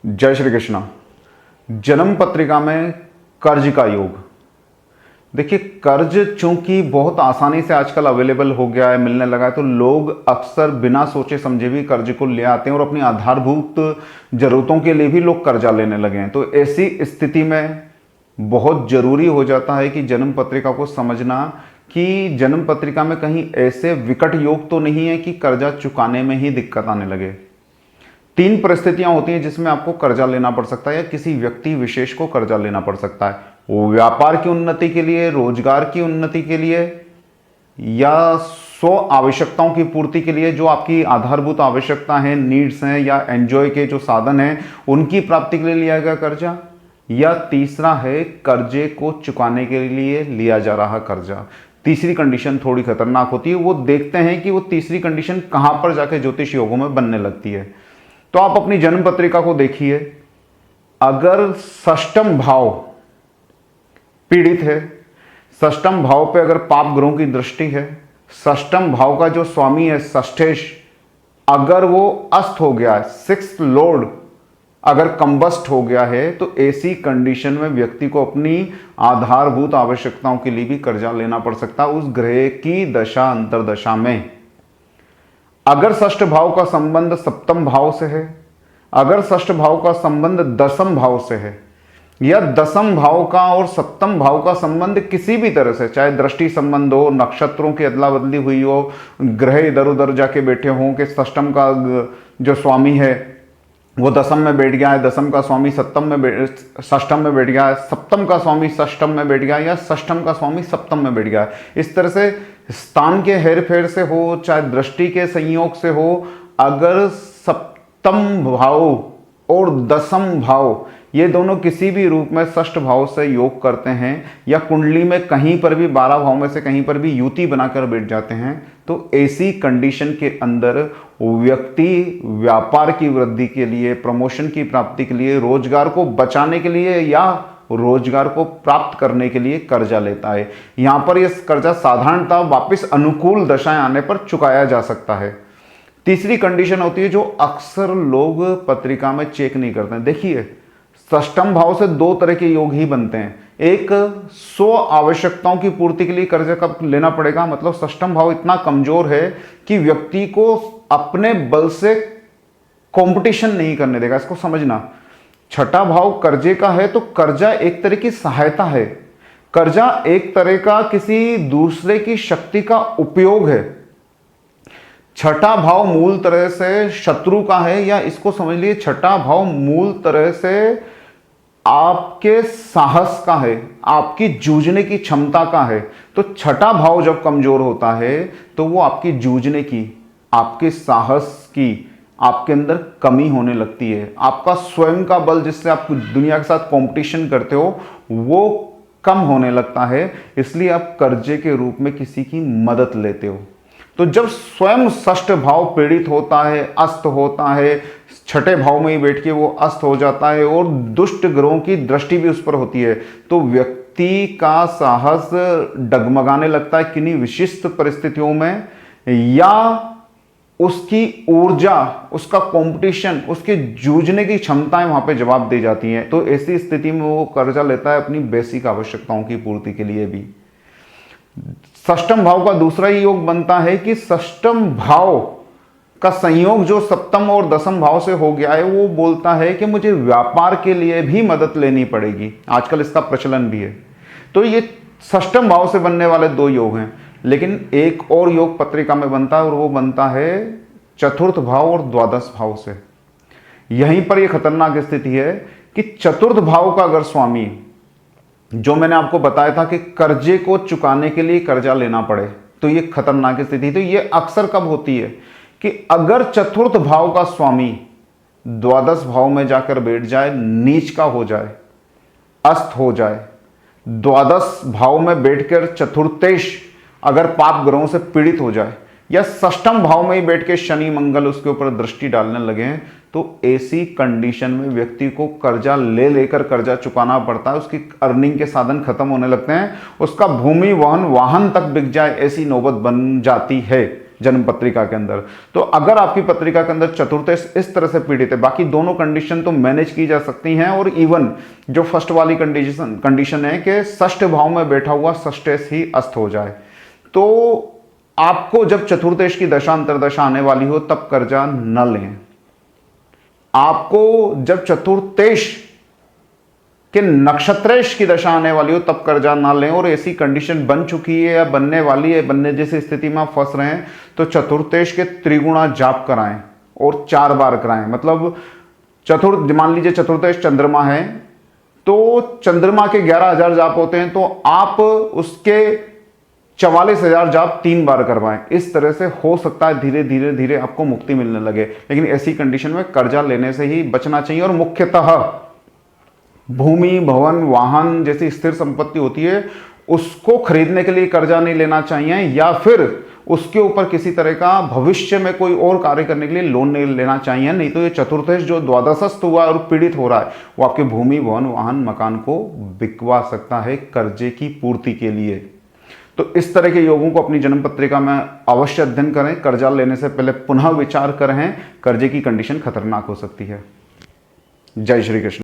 जय श्री कृष्णा। जन्म पत्रिका में कर्ज का योग। देखिए, कर्ज चूंकि बहुत आसानी से आजकल अवेलेबल हो गया है, मिलने लगा है, तो लोग अक्सर बिना सोचे समझे भी कर्ज को ले आते हैं और अपनी आधारभूत जरूरतों के लिए भी लोग कर्जा लेने लगे हैं। तो ऐसी स्थिति में बहुत जरूरी हो जाता है कि जन्म पत्रिका को समझना कि जन्म पत्रिका में कहीं ऐसे विकट योग तो नहीं है कि कर्जा चुकाने में ही दिक्कत आने लगे। तीन परिस्थितियां होती हैं जिसमें आपको कर्जा लेना पड़ सकता है या किसी व्यक्ति विशेष को कर्जा लेना पड़ सकता है। वो व्यापार की उन्नति के लिए, रोजगार की उन्नति के लिए, या स्व आवश्यकताओं की पूर्ति के लिए, जो आपकी आधारभूत आवश्यकता है, नीड्स हैं, या एंजॉय के जो साधन हैं उनकी प्राप्ति के लिए लिया गया कर्जा, या तीसरा है कर्जे को चुकाने के लिए लिया जा रहा कर्जा। तीसरी कंडीशन थोड़ी खतरनाक होती है। वो देखते हैं कि वो तीसरी कंडीशन कहां पर जाके ज्योतिष योगों में बनने लगती है। तो आप अपनी जन्म पत्रिका को देखिए, अगर षष्ठम भाव पीड़ित है, षष्ठम भाव पे अगर पाप ग्रहों की दृष्टि है, षष्ठम भाव का जो स्वामी है षष्ठेश, अगर वो अस्त हो गया है, सिक्स्थ लॉर्ड अगर कंबस्ट हो गया है, तो ऐसी कंडीशन में व्यक्ति को अपनी आधारभूत आवश्यकताओं के लिए भी कर्जा लेना पड़ सकता है उस ग्रह की दशा अंतरदशा में। अगर षष्ठ भाव का संबंध सप्तम भाव से है, अगर षष्ठ भाव का संबंध दसम भाव से है, या दसम भाव का और सप्तम भाव का संबंध किसी भी तरह से, चाहे दृष्टि संबंध हो, नक्षत्रों की अदला बदली हुई हो, ग्रह इधर उधर जाके बैठे हों, कि षष्ठम का जो स्वामी है वो दसम में बैठ गया है, दसम का स्वामी षष्ठम में बैठ गया है, सप्तम का स्वामी षष्ठम में बैठ गया है, या षष्ठम का स्वामी सप्तम में बैठ गया है, इस तरह से स्थान के हेर फेर से हो, चाहे दृष्टि के संयोग से हो, अगर सप्तम भाव और दसम भाव ये दोनों किसी भी रूप में षष्ठ भाव से योग करते हैं, या कुंडली में कहीं पर भी 12 भाव में से कहीं पर भी युति बनाकर बैठ जाते हैं, तो ऐसी कंडीशन के अंदर व्यक्ति व्यापार की वृद्धि के लिए, प्रमोशन की प्राप्ति के लिए, रोजगार को बचाने के लिए या रोजगार को प्राप्त करने के लिए कर्जा लेता है। यहां पर यह कर्जा साधारणतः वापस अनुकूल दशाएं आने पर चुकाया जा सकता है। तीसरी कंडीशन होती है जो अक्सर लोग पत्रिका में चेक नहीं करते हैं। देखिए, षष्ठम भाव से दो तरह के योग ही बनते हैं। एक, स्व आवश्यकताओं की पूर्ति के लिए कर्जा कब लेना पड़ेगा, मतलब षष्ठम भाव इतना कमजोर है कि व्यक्ति को अपने बल से कंपटीशन नहीं करने देगा। इसको समझना, छठा भाव कर्जे का है तो कर्जा एक तरह की सहायता है, कर्जा एक तरह का किसी दूसरे की शक्ति का उपयोग है। छठा भाव मूल तरह से शत्रु का है, या इसको समझ लिए छठा भाव मूल तरह से आपके साहस का है, आपकी जूझने की क्षमता का है। तो छठा भाव जब कमजोर होता है तो वो आपकी जूझने की, आपके साहस की, आपके अंदर कमी होने लगती है। आपका स्वयं का बल जिससे आप दुनिया के साथ कंपटीशन करते हो वो कम होने लगता है, इसलिए आप कर्जे के रूप में किसी की मदद लेते हो। तो जब स्वयं षष्ठ भाव पीड़ित होता है, अस्त होता है, छठे भाव में ही बैठ के वो अस्त हो जाता है और दुष्ट ग्रहों की दृष्टि भी उस पर होती है, तो व्यक्ति का साहस डगमगाने लगता है किन्हीं विशिष्ट परिस्थितियों में, या उसकी ऊर्जा, उसका कंपटीशन, उसके जूझने की क्षमताएं वहां पे जवाब दे जाती हैं। तो ऐसी स्थिति में वो कर्जा लेता है अपनी बेसिक आवश्यकताओं की पूर्ति के लिए भी। षष्ठम भाव का दूसरा ही योग बनता है कि षष्ठम भाव का संयोग जो सप्तम और दसम भाव से हो गया है, वो बोलता है कि मुझे व्यापार के लिए भी मदद लेनी पड़ेगी। आजकल इसका प्रचलन भी है। तो ये षष्ठम भाव से बनने वाले दो योग हैं, लेकिन एक और योग पत्रिका में बनता है और वो बनता है चतुर्थ भाव और द्वादश भाव से। यहीं पर यह खतरनाक स्थिति है कि चतुर्थ भाव का अगर स्वामी, जो मैंने आपको बताया था कि कर्जे को चुकाने के लिए कर्जा लेना पड़े, तो ये खतरनाक स्थिति। तो ये अक्सर कब होती है कि अगर चतुर्थ भाव का स्वामी द्वादश भाव में जाकर बैठ जाए, नीच का हो जाए, अस्त हो जाए, द्वादश भाव में बैठकर चतुर्थेश अगर पाप ग्रहों से पीड़ित हो जाए, या षष्ठम भाव में ही बैठ के शनि मंगल उसके ऊपर दृष्टि डालने लगे हैं, तो ऐसी कंडीशन में व्यक्ति को कर्जा ले लेकर कर्जा चुकाना पड़ता है। उसकी अर्निंग के साधन खत्म होने लगते हैं, उसका भूमि वाहन तक बिक जाए ऐसी नौबत बन जाती है। जन्म पत्रिका के अंदर। तो अगर आपकी पत्रिका के अंदर चतुर्थेश इस तरह से पीड़ित है, बाकी दोनों कंडीशन तो मैनेज की जा सकती हैं, और इवन जो फर्स्ट वाली कंडीशन है कि षष्ठ भाव में बैठा हुआ षष्ठेश ही अस्त हो जाए, तो आपको जब चतुर्थेश की दशा अंतरदशा आने वाली हो तब कर्जा न लें। आपको जब चतुर्थेश के नक्षत्रेश की दशा आने वाली हो तब कर्जा ना लें, और ऐसी कंडीशन बन चुकी है या बनने वाली है, बनने जैसी स्थिति में आप फंस रहे हैं, तो चतुर्थेश के त्रिगुणा जाप कराएं और 4 बार कराएं। मतलब मान लीजिए चतुर्थेश चंद्रमा है तो चंद्रमा के 11,000 जाप होते हैं, तो आप उसके 44,000 जाप 3 बार करवाएं। इस तरह से हो सकता है धीरे धीरे धीरे आपको मुक्ति मिलने लगे, लेकिन ऐसी कंडीशन में कर्जा लेने से ही बचना चाहिए। और मुख्यतः भूमि, भवन, वाहन जैसी स्थिर संपत्ति होती है उसको खरीदने के लिए कर्जा नहीं लेना चाहिए, या फिर उसके ऊपर किसी तरह का भविष्य में कोई और कार्य करने के लिए लोन नहीं लेना चाहिए। नहीं तो ये चतुर्थेश जो द्वादशस्थ हुआ और पीड़ित हो रहा है वो आपके भूमि, भवन, वाहन, मकान को बिकवा सकता है कर्जे की पूर्ति के लिए। तो इस तरह के योगों को अपनी जन्म पत्रिका में अवश्य अध्ययन करें। कर्जा लेने से पहले पुनः विचार करें, कर्जे की कंडीशन खतरनाक हो सकती है। जय श्री कृष्ण।